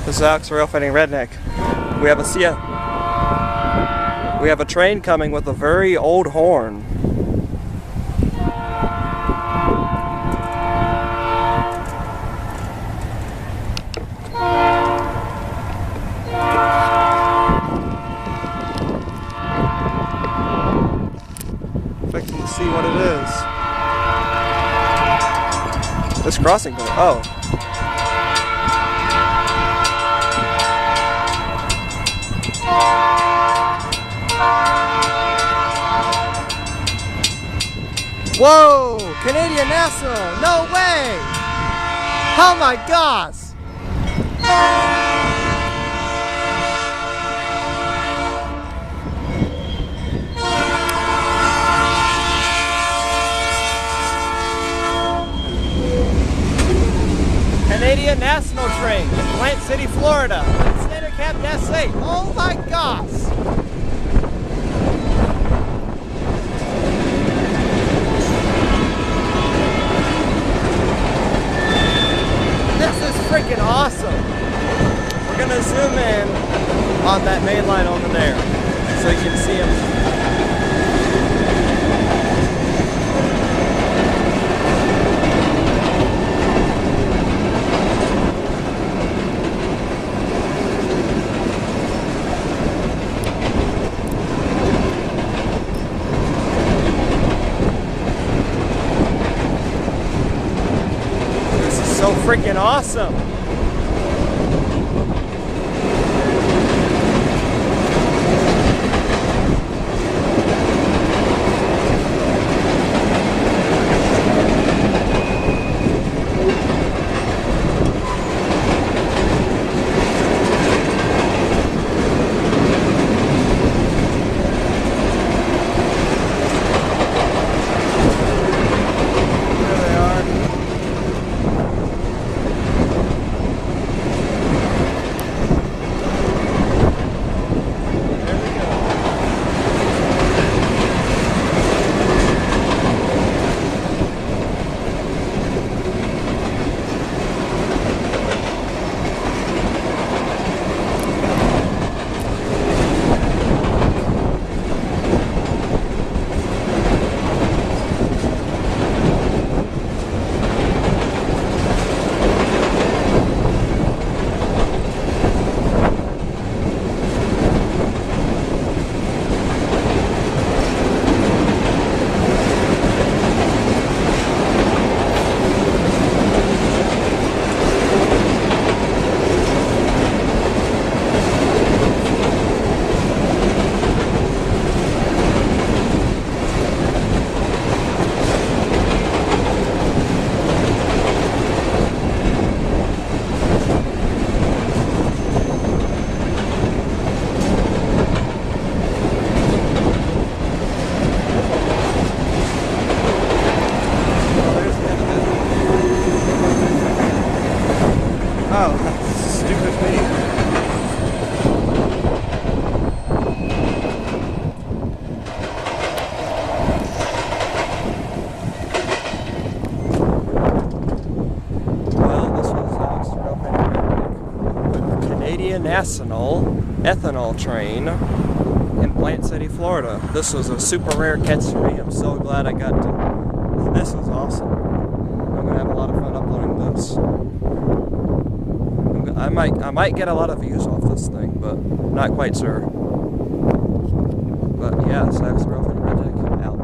This is Alex, Rail Fighting Redneck. We have a train coming with a very old horn. Expecting to see what it is. This crossing point. Oh. Whoa! Canadian National! No way! Oh my gosh! Canadian National train in Plant City, Florida. Standard cab Dash 8. Oh my gosh! Freaking awesome. We're gonna zoom in on that main line over there so you can see him. This is so freaking awesome. Oh, that's stupid me. Well, this was Alex, Rail Fighting Redneck. Canadian National Ethenol train in Plant City, Florida. This was a super rare catch for me. I'm so glad I got to. This was awesome. I'm gonna have a lot of fun uploading this. I might get a lot of views off this thing, but I'm not quite sure. But yeah, so I was Rail Fighting Redneck out.